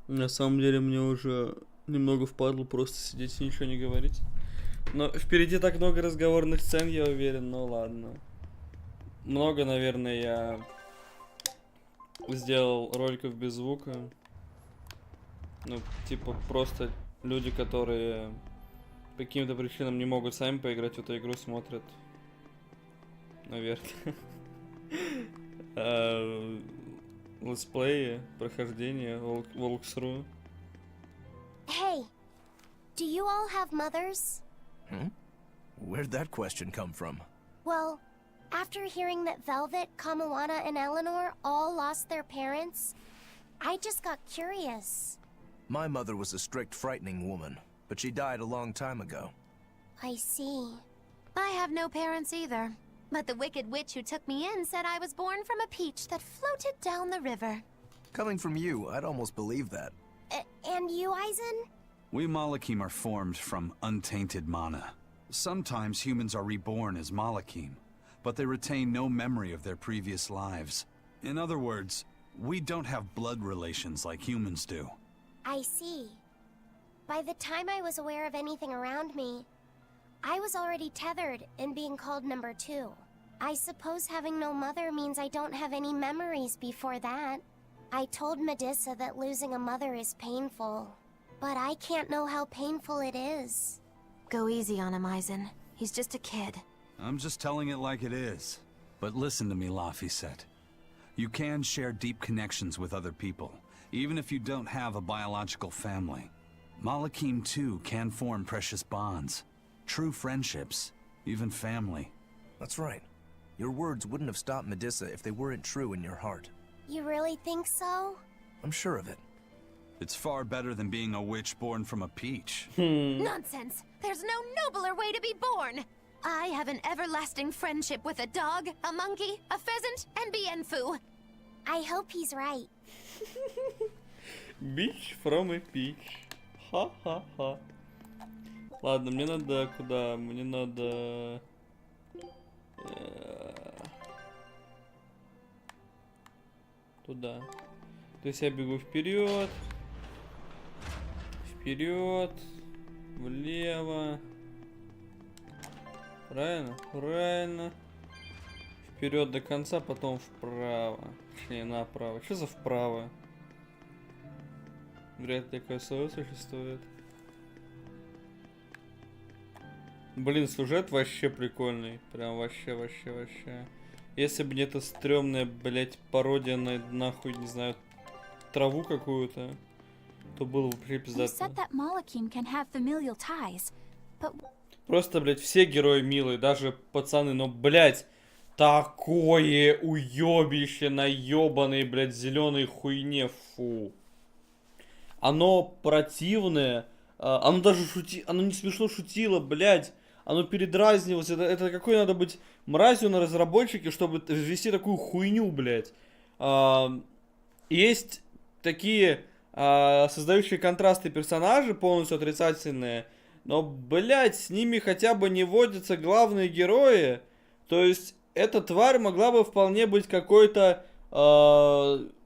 На самом деле мне уже немного впадло просто сидеть и ничего не говорить. Но впереди так много разговорных сцен, я уверен, но ладно. Много, наверное, я сделал роликов без звука. Ну, типа, просто люди, которые по каким-то причинам не могут сами поиграть в эту игру, смотрят. Наверное. Летсплеи, прохождение, walkthrough. Hey, do you all have mothers? Where'd that question come from? Well, after hearing that Velvet, Kamawana, and Eleanor all lost their parents, I just got curious. My mother was a strict, frightening woman, but she died a long time ago. I see. I have no parents either. But the wicked witch who took me in said I was born from a peach that floated down the river. Coming from you, I'd almost believe that. And you, Eisen? We Malakim are formed from untainted mana. Sometimes humans are reborn as Malakim, but they retain no memory of their previous lives. In other words, we don't have blood relations like humans do. I see. By the time I was aware of anything around me, I was already tethered and being called number 2. I suppose having no mother means I don't have any memories before that. I told Medusa that losing a mother is painful, but I can't know how painful it is. Go easy on him, Eisen. He's just a kid. I'm just telling it like it is. But listen to me, Laphicet. You can share deep connections with other people, even if you don't have a biological family. Malakim, too, can form precious bonds. True friendships, even family. That's right. Your words wouldn't have stopped Medusa if they weren't true in your heart. You really think so? I'm sure of it. It's far better than being a witch born from a peach. Nonsense! There's no nobler way to be born! I have an everlasting friendship with a dog, a monkey, a pheasant, and Bienfu. I hope he's right. Bitch from a peach. Ха-ха-ха. Ладно, мне надо куда? Мне надо... Туда. То есть я бегу вперед. Вперед. Влево. Правильно? Правильно. Вперед до конца, потом вправо. Точнее, направо. Что за вправо? Вряд ли такое слово существует. Блин, сюжет вообще прикольный. Прям вообще. Если бы не эта стрёмная, блять, пародия на нахуй, не знаю, траву какую-то, то было бы вообще пиздато. Просто, блять, все герои милые, даже пацаны, но, блять, такое уёбище на ёбаной, блять, зеленой хуйне, фу. Оно противное, оно даже оно не смешно шутило, блять. Оно передразнивалось. Это какой надо быть мразью на разработчике, чтобы ввести такую хуйню, блядь. Есть такие создающие контрасты персонажи, полностью отрицательные. Но, блядь, с ними хотя бы не водятся главные герои. То есть, эта тварь могла бы вполне быть какой-то,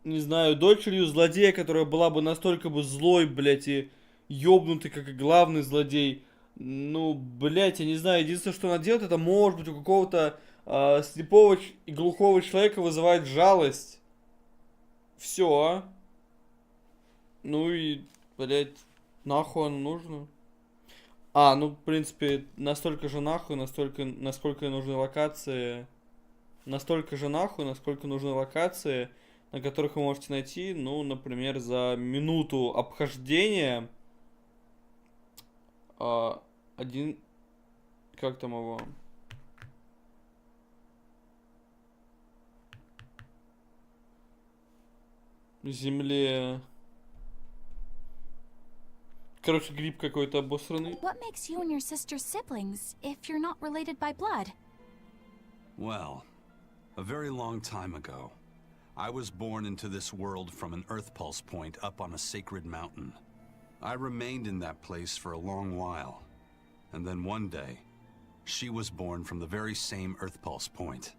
не знаю, дочерью злодея, которая была бы настолько бы злой, блядь, и ёбнутый, как и главный злодей. Ну, блять, я не знаю, единственное, что она делает, это может быть у какого-то слепого и глухого человека вызывает жалость. Все. Ну и, блять, нахуй оно нужно. Ну, в принципе, настолько же нахуй, насколько нужны локации. Настолько же нахуй, насколько нужны локации, на которых вы можете найти, ну, например, за минуту обхождения один, как там его? Земле. Короче, гриб какой-то обосранный. What makes you and your sister siblings if you're not related by blood? Well, a very long time ago, I was born into this world from an earth pulse point up on a sacred mountain. I remained in that place for a long while. And then one day, she was born from the very same Earth Pulse point.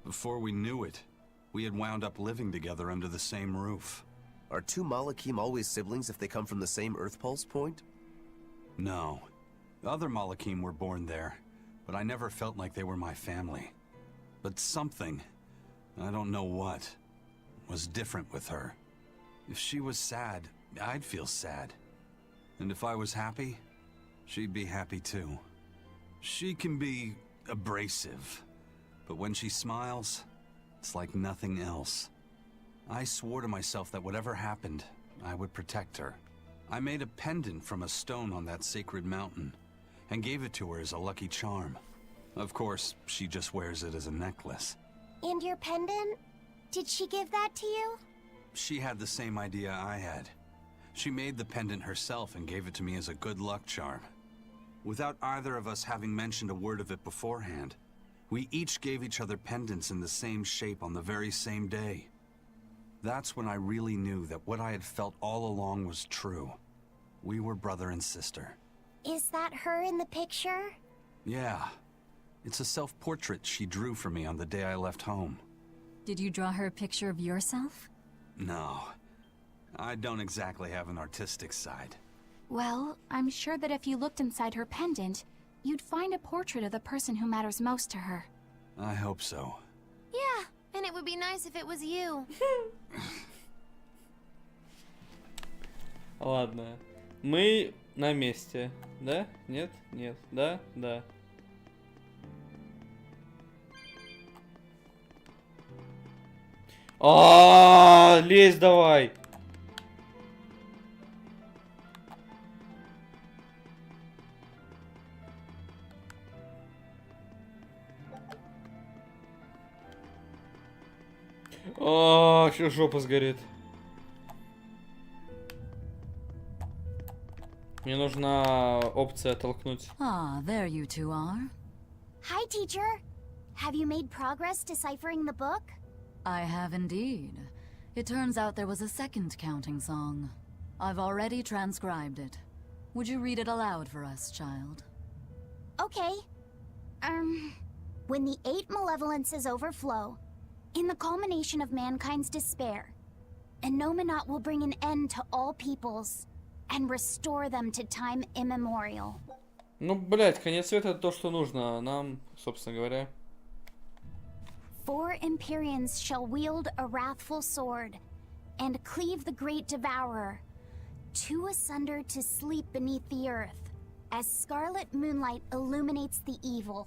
Before we knew it, we had wound up living together under the same roof. Are two Malakim always siblings if they come from the same Earth Pulse point? No. Other Malakim were born there, but I never felt like they were my family. But something, I don't know what, was different with her. If she was sad, I'd feel sad. And if I was happy, she'd be happy too. She can be abrasive, but when she smiles, it's like nothing else. I swore to myself that whatever happened, I would protect her. I made a pendant from a stone on that sacred mountain, and gave it to her as a lucky charm. Of course, she just wears it as a necklace. And your pendant? Did she give that to you? She had the same idea I had. She made the pendant herself and gave it to me as a good luck charm. Without either of us having mentioned a word of it beforehand, we each gave each other pendants in the same shape on the very same day. That's when I really knew that what I had felt all along was true. We were brother and sister. Is that her in the picture? Yeah. It's a self-portrait she drew for me on the day I left home. Did you draw her a picture of yourself? No. I don't exactly have an artistic side. Well, I'm sure that if you looked inside her pendant, you'd find a portrait of the person who matters most to her. I hope so. Yeah, and it would be nice if it was you. Ладно. Мы на месте. Да? Нет? Нет. Да? Да. Лезь давай! Сейчас жопа сгорит. Мне нужна опция оттолкнуть. Ah, there you two are. Hi, teacher. Have you made progress deciphering the book? I have indeed. It turns out there was a second counting song. I've already transcribed it. Would you read it aloud for us, child? Okay. When the 8 malevolences overflow, in the culmination of mankind's despair, Innominat will bring an end to all peoples and restore them to time immemorial. Ну, блять, конец света это то, что нужно нам, собственно говоря. 4 Empyreans shall wield a wrathful sword and cleave the great devourer, 2 asunder to sleep beneath the earth, as scarlet moonlight illuminates the evil.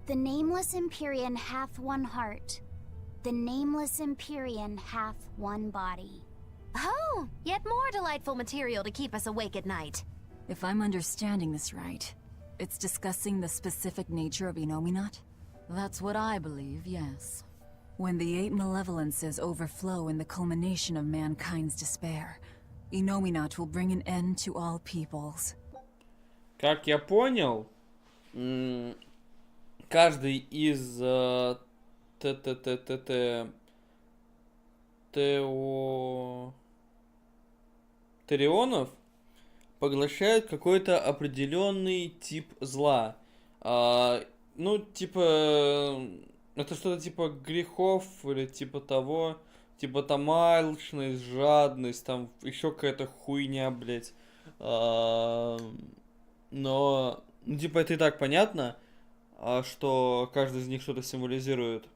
The nameless Empyrean hath one heart. The nameless Empyrean hath one body. Oh, yet more delightful material to keep us awake at night. If I'm understanding this right, it's discussing the specific nature of Innominat? That's what I believe, yes. When the 8 malevolences overflow in the culmination of mankind's despair, Innominat will bring an end to all peoples. Как я понял, каждый из Терионов поглощает какой-то определенный тип зла. Ну, типа, это что-то типа грехов или типа того, типа там алчность, жадность, там еще какая-то хуйня, блять. Но, ну, типа, это и так понятно, что каждый из них что-то символизирует.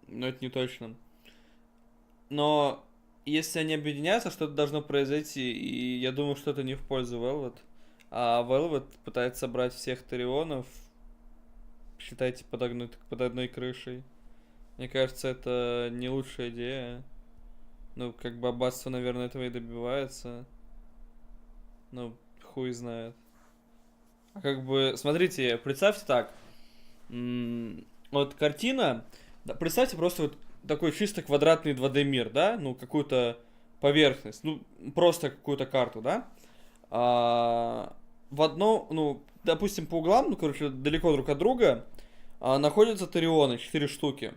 Но это не точно. Но если они объединяются, что-то должно произойти. И я думаю, что это не в пользу Velvet. А Velvet пытается собрать всех Терионов, считайте, под одной крышей. Мне кажется, это не лучшая идея. Ну, как бы аббатство, наверное, этого и добивается. Ну, хуй знает. А как бы, смотрите, представьте так. Вот картина. Представьте просто вот такой чисто квадратный 2D мир, да? Ну, какую-то поверхность. Ну, просто какую-то карту, да? В одном, ну, допустим, по углам, ну, короче, далеко друг от друга, находятся Терионы, 4 штуки.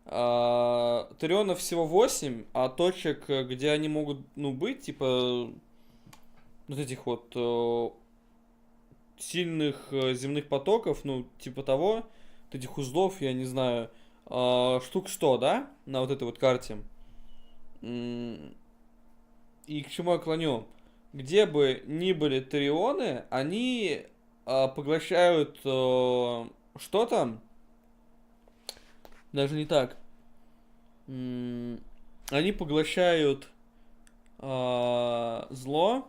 Терионов всего 8, а точек, где они могут, ну, быть, типа, вот этих вот сильных земных потоков, ну, типа того, вот этих узлов, я не знаю, штук 100, да, на вот этой вот карте. и к чему я клоню? Где бы ни были трионы, они поглощают что там? Даже не так. Они поглощают зло,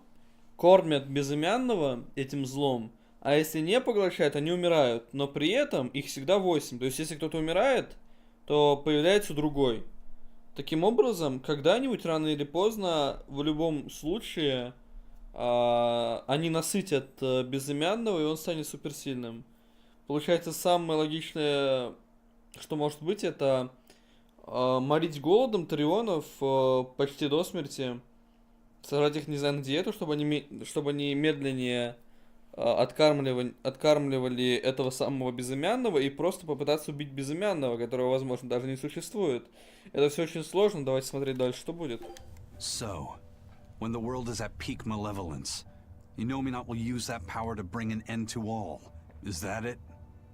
кормят безымянного этим злом, а если не поглощают, они умирают. Но при этом их всегда 8. То есть, если кто-то умирает, то появляется другой. Таким образом, когда-нибудь, рано или поздно, в любом случае, они насытят безымянного, и он станет суперсильным. Получается, самое логичное, что может быть, это морить голодом трионов почти до смерти, сажать их, не знаю, на диету, чтобы они медленнее откармливали этого самого безымянного, и просто попытаться убить безымянного, которого, возможно, даже не существует. Это все очень сложно, давайте смотреть дальше, что будет. So, when the world is at peak malevolence, Innominat will use that power to bring an end to all. Is that it?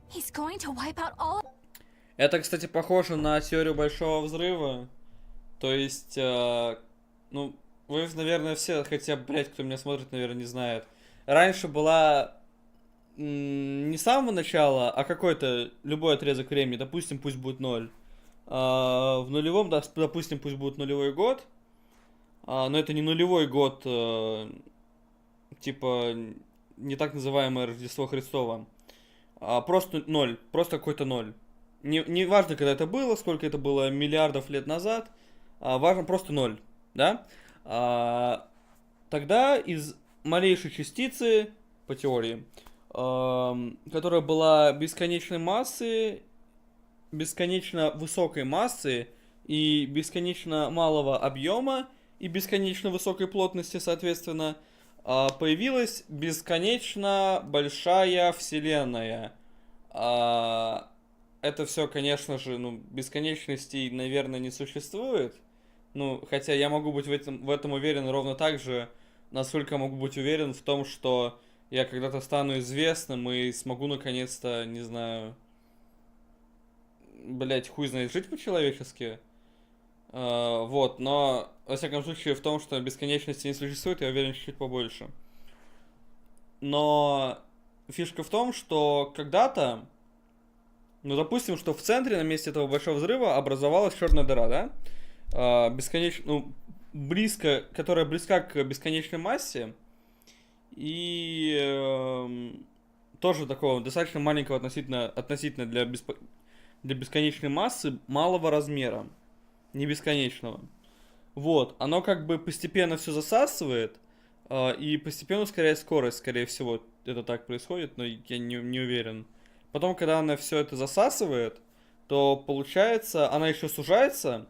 He's going to wipe out all... Это, кстати, похоже на теорию Большого Взрыва. То есть, ну, вы, наверное, все, хотя, блядь, кто меня смотрит, наверное, не знает. Раньше была не с самого начала, а какой-то любой отрезок времени, допустим, пусть будет 0. В нулевом, допустим, пусть будет нулевой год. Но это не нулевой год, типа, не так называемое Рождество Христово. Просто 0, просто какой-то 0. Не важно, когда это было, сколько это было миллиардов лет назад, важно просто 0, да? Тогда из малейшей частицы, по теории, которая была бесконечной массы, бесконечно высокой массы и бесконечно малого объема и бесконечно высокой плотности, соответственно, появилась бесконечно большая вселенная. Это все, конечно же, ну, бесконечностей, наверное, не существует. Ну, хотя я могу быть в этом уверен ровно так же, насколько могу быть уверен в том, что я когда-то стану известным и смогу наконец-то, не знаю, блять, хуй знает, жить по-человечески. Вот, но, во всяком случае, в том, что бесконечности не существует, я уверен чуть-чуть побольше. Но фишка в том, что когда-то, ну, допустим, что в центре, на месте этого большого взрыва, образовалась черная дыра, да? Бесконечно, ну, которая близка к бесконечной массе. И тоже такого достаточно маленького относительно для бесконечной массы малого размера. Не бесконечного. Вот. Оно как бы постепенно все засасывает. И постепенно ускоряет скорость, скорее всего. Это так происходит, но я не уверен. Потом, когда она все это засасывает, то получается, она еще сужается,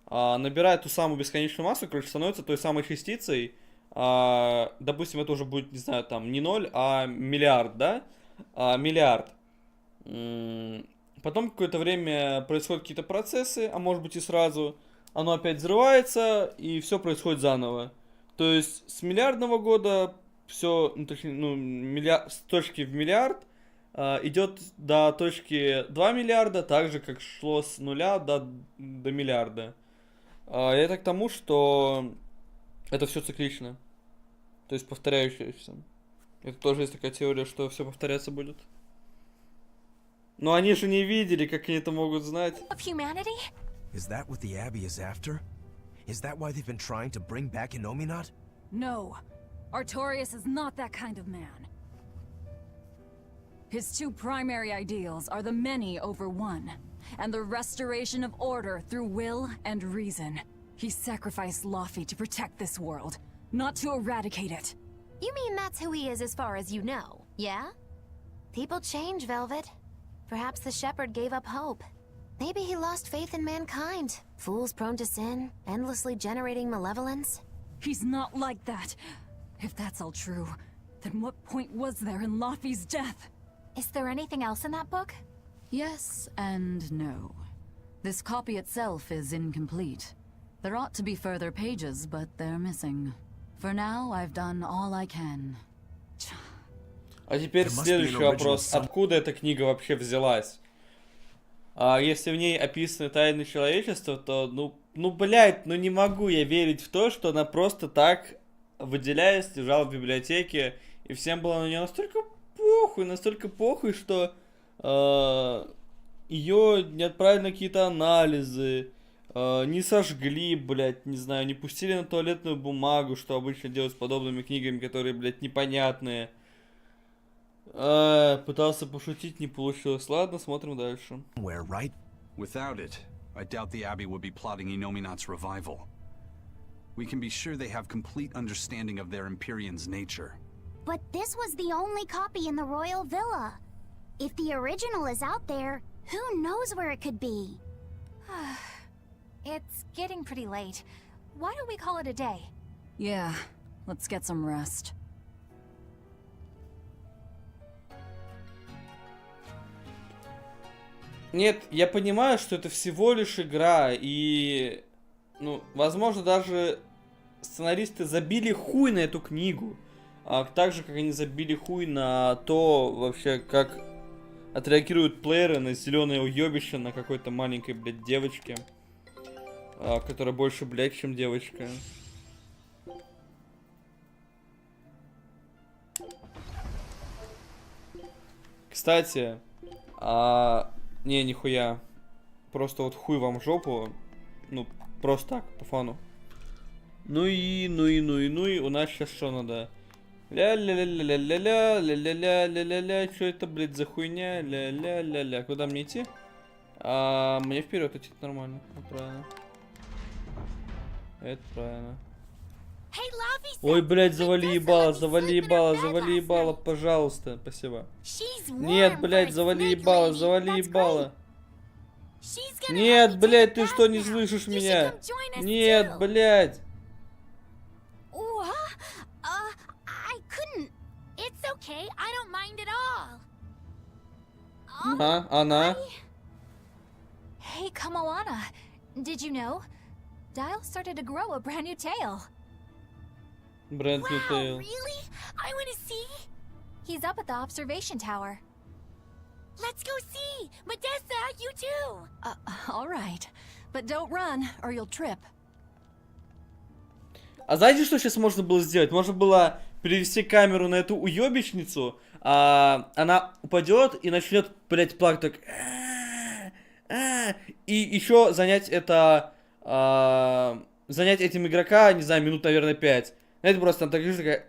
набирает ту самую бесконечную массу, короче, становится той самой частицей. Допустим, это уже будет, не знаю, там, не 0, а миллиард, да? Миллиард. Потом какое-то время происходят какие-то процессы, а может быть и сразу. Оно опять взрывается, и все происходит заново. То есть с миллиардного года все, ну, точнее, ну, с точки в миллиард идет до точки 2 миллиарда, так же, как шло с нуля до миллиарда. И это к тому, что это все циклично. То есть повторяющееся. Это тоже есть такая теория, что все повторяться будет. Но они же не видели, как они это могут знать. Is that what the Abbey is after? Is that why they've been trying to bring back Innominat? No. Artorias is not that kind of man. His two primary ideals are the many over one, and the restoration of order through will and reason. He sacrificed Laffy to protect this world, not to eradicate it. You mean that's who he is as far as you know, yeah? People change, Velvet. Perhaps the shepherd gave up hope. Maybe he lost faith in mankind. Fools prone to sin, endlessly generating malevolence. He's not like that. If that's all true, then what point was there in Laffy's death? Is there anything else in that book? Yes and no. This copy itself is incomplete. There ought to be further pages, but they're missing. For now, I've done all I can. А теперь следующий вопрос. Откуда эта книга вообще взялась? Если в ней описаны тайны человечества, то, ну, ну, блядь, ну не могу я верить в то, что она просто так, выделяясь, лежала в библиотеке, и всем было на нее настолько похуй, что ее не отправили на какие-то анализы, не сожгли, блядь, не знаю, не пустили на туалетную бумагу, что обычно делают с подобными книгами, которые, блядь, непонятные. Пытался пошутить, не получилось. Ладно, смотрим дальше. Where, right? Without it, I doubt the Abbey would be plotting Inominat's revival. We can be sure they have complete understanding of their Empyrean's nature. But this was the only copy in the royal villa. If the original is out there, who knows where it could be? It's getting pretty late. Why don't we call it a day? Yeah, let's get some rest. Нет, я понимаю, что это всего лишь игра, и, ну, возможно, даже сценаристы забили хуй на эту книгу, так же, как они забили хуй на то, вообще, как отреагируют плееры на зеленое уебище на какой-то маленькой, блядь, девочке, которая больше, блядь, чем девочка. Кстати, не, нихуя. Просто вот хуй вам в жопу. Ну, просто так, по фану. Ну и, у нас сейчас что надо? Ля-ля-ля-ля-ля-ля-ля-ля-ля-ля-ля-ля. Что это, блядь, за хуйня? Ля-ля-ля-ля. Куда мне идти? Мне вперед идти нормально. Вот правильно. Это правильно. Hey, Laffy, Ой, блядь, завали ебало, Let me завали sleep in her ебало, bed завали last ебало, night. пожалуйста. Спасибо. She's Нет, warm блядь, for a завали snake ебало, lady. завали That's ебало. great. She's gonna help Нет, me take блядь, a ты bath что, не now. слышишь You should меня? come join us Нет, too. блядь. What? I couldn't. It's okay. I don't mind at all. Она? Hey, Kamoana. Did you know? Dial started to grow a brand new tail. Брэнд Wow, Ньютейл. really? I want to see. He's up at the observation tower. Let's go see. Modessa, you too. All right. But don't run, or you'll trip. А знаете, что сейчас можно было сделать? Можно было перевести камеру на эту уебищницу, она упадет и начнет, блядь, плакать так. И еще занять это... занять этим игрока, не знаю, минут, наверное, 5. Знаете, просто там так лежит такая...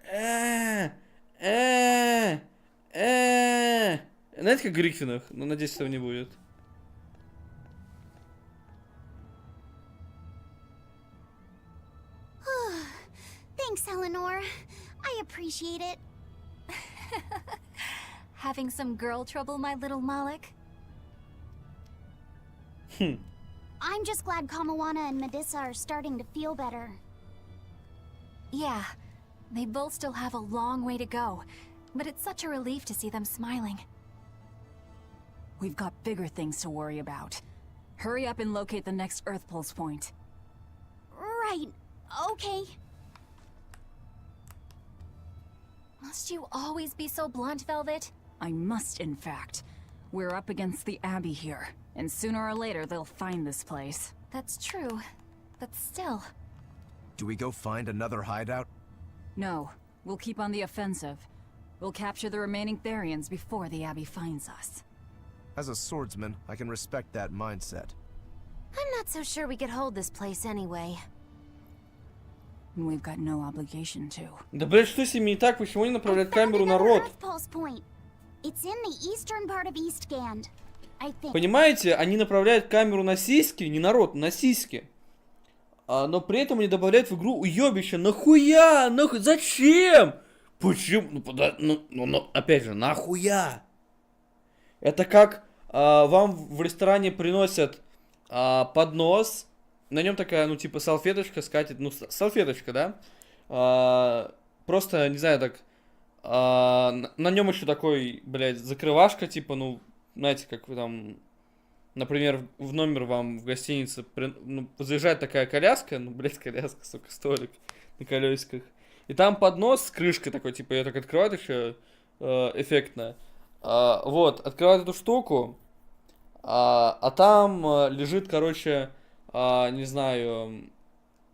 Знаете, как в Гриффинах? Но надеюсь, этого не будет. Thanks, Eleanor. I appreciate it. Having some girl trouble, my little Malik? I'm just glad Kamawana and Medissa are starting to feel better. Yeah, they both still have a long way to go, but it's such a relief to see them smiling. We've got bigger things to worry about. Hurry up and locate the next Earth Pulse point. Right. Okay. Must you always be so blunt, Velvet? I must, in fact. We're up against the Abbey here, and sooner or later they'll find this place. That's true, but still. Do we go find another hideout? No, we'll keep on the offensive. We'll capture the remaining Therians before the Abbey finds us. As a swordsman, I can respect that mindset. I'm not so sure we could hold this place anyway. We've got no obligation to. Да, блядь, что с ними не так? Почему они I направляют found камеру на another рот? Earth Pulse point. It's in the eastern part of Eastgand, I think. Понимаете, они направляют камеру на сиськи, не на рот, на сиськи. Но при этом они добавляют в игру уебище. Нахуя? Зачем? Почему? Опять же, нахуя? Это как вам в ресторане приносят поднос. На нем такая, ну, типа, салфеточка скатит. Ну, салфеточка, да? Просто, не знаю, так... на нем еще такой, блядь, закрывашка, типа, ну, знаете, как вы там... Например, в номер вам в гостинице заезжает такая коляска, ну, блядь, коляска, сука, столик на колесиках. И там поднос с крышкой такой, типа, ее так открывают еще эффектно. Вот, открывают эту штуку, а там лежит, короче, не знаю,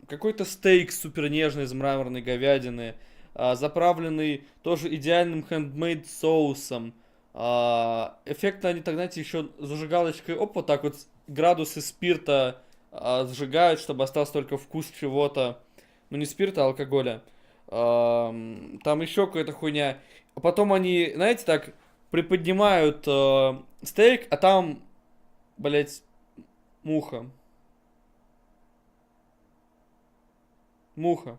какой-то стейк супер нежный из мраморной говядины, заправленный тоже идеальным хендмейд соусом. Эффектно они так, знаете, еще зажигалочкой, оп, вот так вот градусы спирта сжигают, чтобы остался только вкус чего-то. Ну, не спирта, а алкоголя. Там еще какая-то хуйня. А потом они, знаете, так приподнимают стейк, а там, блять, муха. Муха.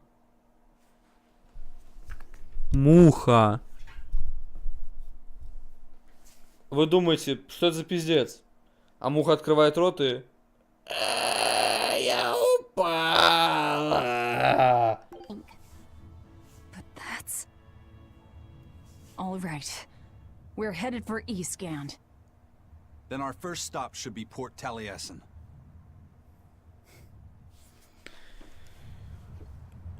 Муха. Вы думаете, что это за пиздец? А муха открывает рот и... Я упала. But that's... All right. We're headed for Eastgand. Then our first stop should be Port Taliesin.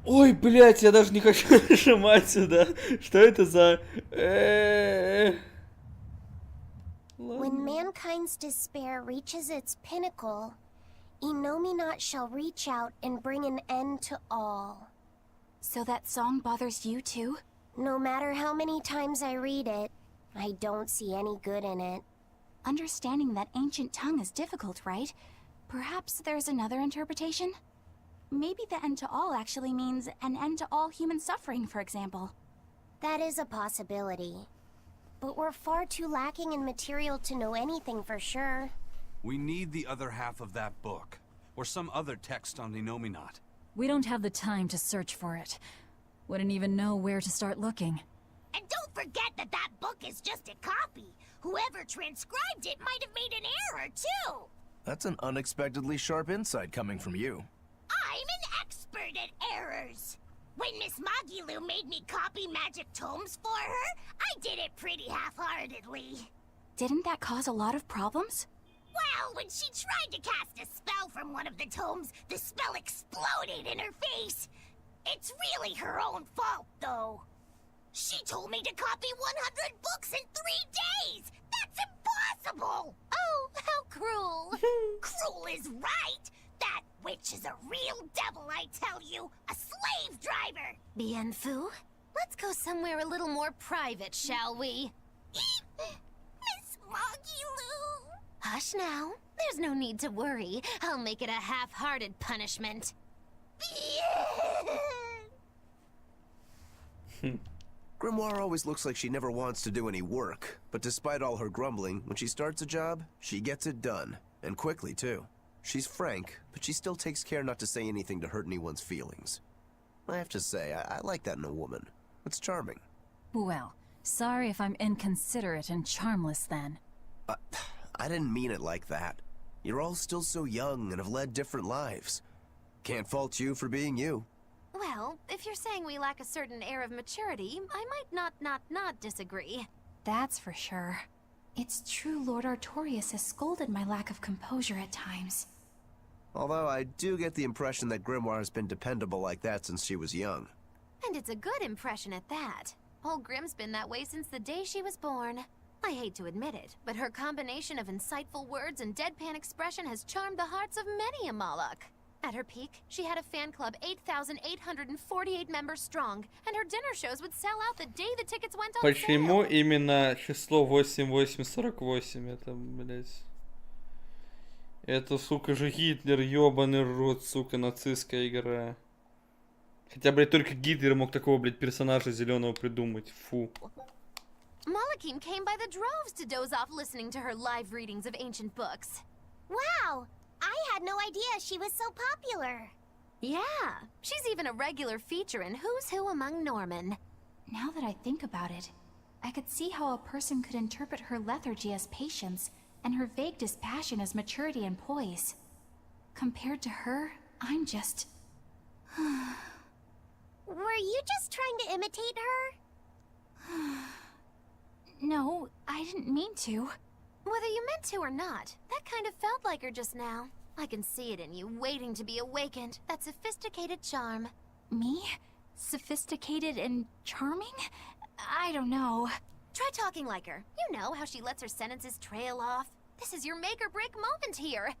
Ой, блядь, я даже не хочу нажимать сюда. Что это за... When mankind's despair reaches its pinnacle, Inominat shall reach out and bring an end to all. So that song bothers you too? No matter how many times I read it, I don't see any good in it. Understanding that ancient tongue is difficult, right? Perhaps there's another interpretation? Maybe the end to all actually means an end to all human suffering, for example. That is a possibility. But we're far too lacking in material to know anything for sure. We need the other half of that book, or some other text on Inominat. We don't have the time to search for it. Wouldn't even know where to start looking. And don't forget that that book is just a copy. Whoever transcribed it might have made an error, too. That's an unexpectedly sharp insight coming from you. I'm an expert at errors. When Miss Magilu made me copy magic tomes for her, I did it pretty half-heartedly. Didn't that cause a lot of problems? Well, when she tried to cast a spell from one of the tomes, the spell exploded in her face. It's really her own fault, though. She told me to copy 100 books in 3 days! That's impossible! Oh, how cruel! Cruel is right! That witch is a real devil, I tell you! A slave driver! Bien Fu, let's go somewhere a little more private, shall we? Miss Magilu! Hush now. There's no need to worry. I'll make it a half-hearted punishment. Grimoire always looks like she never wants to do any work, but despite all her grumbling, when she starts a job, she gets it done. And quickly, too. She's frank, but she still takes care not to say anything to hurt anyone's feelings. I have to say, I like that in a woman. It's charming. Well, sorry if I'm inconsiderate and charmless then. I didn't mean it like that. You're all still so young and have led different lives. Can't fault you for being you. Well, if you're saying we lack a certain air of maturity, I might not disagree. That's for sure. It's true Lord Artorius has scolded my lack of composure at times. Although I do get the impression that Grimoire has been dependable like that since she was young. And it's a good impression at that. Old Grim's been that way since the day she was born. I hate to admit it, but her combination of insightful words and deadpan expression has charmed the hearts of many a Moloch. At her peak, she had a fan club 8,848 members strong, and her dinner shows would sell out the day the tickets went on Почему sale. именно число 8848? Это, блядь... Это, сука же, Гитлер, ёбаный рот, сука, нацистская игра. Хотя, блядь, только Гитлер мог такого, блядь, персонажа зеленого придумать. Фу. Malakim came by the droves to doze off listening to her live readings of ancient books. Wow! I had no idea she was so popular. Yeah, she's even a regular feature in Who's Who Among Norman. Now that I think about it, I could see how a person could interpret her lethargy as patience and her vague dispassion as maturity and poise. Compared to her, I'm just... Were you just trying to imitate her? No, I didn't mean to. Whether you meant to or not, that kind of felt like her just now. I can see it in you, waiting to be awakened. That sophisticated charm. Me? Sophisticated and charming? I don't know. Try talking like her. You know how she lets her sentences trail off. This is your make or break moment here.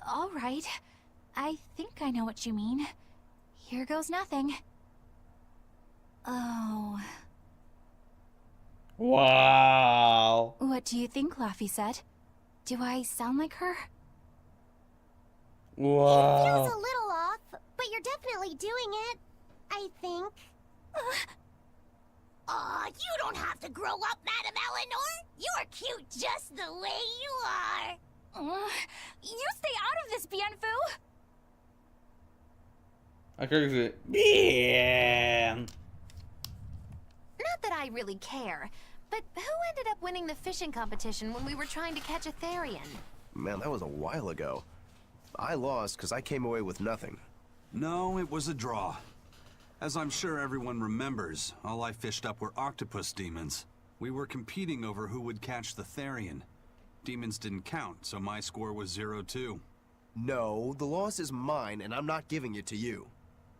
All right. I think I know what you mean. Here goes nothing. Oh. Wow. What do you think, Laffy said? Do I sound like her? It feels Wow. a little off, but you're definitely doing it. I think. Aw, you don't have to grow up, Madam Eleanor. You're cute just the way you are. You stay out of this, Bienfu! А как же? Блин. Not that I really care, but who ended up winning the fishing competition when we were trying to catch a Therian? Man, that was a while ago. I lost because I came away with nothing. No, it was a draw. As I'm sure everyone remembers, all I fished up were octopus demons. We were competing over who would catch the Therian. Demons didn't count, so my score was 0-2. No, the loss is mine, and I'm not giving it to you.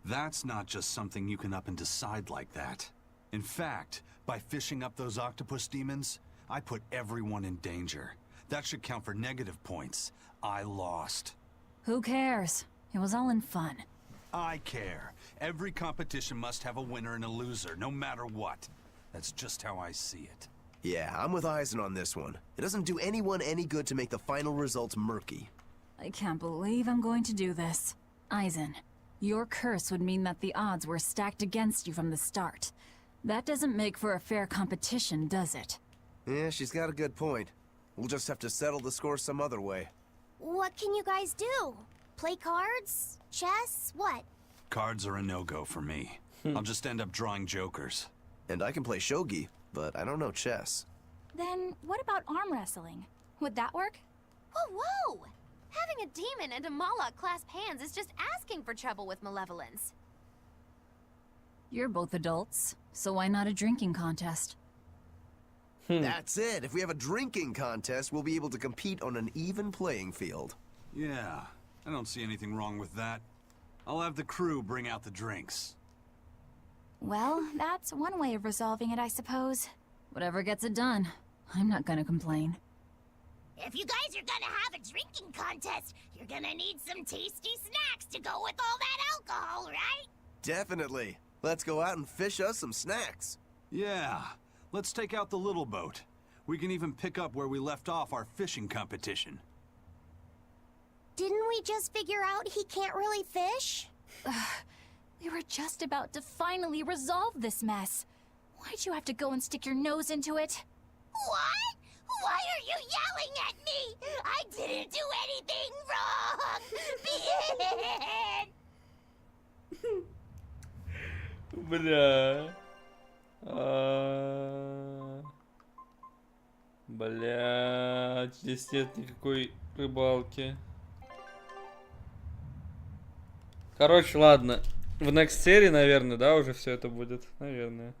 That's not just something you can up and decide like that. In fact, by fishing up those octopus demons, I put everyone in danger. That should count for negative points. I lost. Who cares? It was all in fun. I care. Every competition must have a winner and a loser, no matter what. That's just how I see it. Yeah, I'm with Eisen on this one. It doesn't do anyone any good to make the final results murky. I can't believe I'm going to do this. Eisen, your curse would mean that the odds were stacked against you from the start. That doesn't make for a fair competition, does it? Yeah, she's got a good point. We'll just have to settle the score some other way. What can you guys do? Play cards? Chess? What? Cards are a no-go for me. I'll just end up drawing jokers. And I can play shogi, but I don't know chess. Then what about arm wrestling? Would that work? Whoa, whoa! Having a demon and a Moloch clasp hands is just asking for trouble with malevolence. You're both adults, so why not a drinking contest? That's it. If we have a drinking contest, we'll be able to compete on an even playing field. Yeah, I don't see anything wrong with that. I'll have the crew bring out the drinks. Well, that's one way of resolving it, I suppose. Whatever gets it done. I'm not gonna complain. If you guys are gonna have a drinking contest, you're gonna need some tasty snacks to go with all that alcohol, right? Definitely. Let's go out and fish us some snacks. Yeah, let's take out the little boat. We can even pick up where we left off our fishing competition. Didn't we just figure out he can't really fish? We were just about to finally resolve this mess. Why'd you have to go and stick your nose into it? What? Why are you yelling at me? I didn't do anything wrong! Бля. Блядь, здесь нет никакой рыбалки. Короче, ладно. В next серии, наверное, да, уже все это будет, наверное.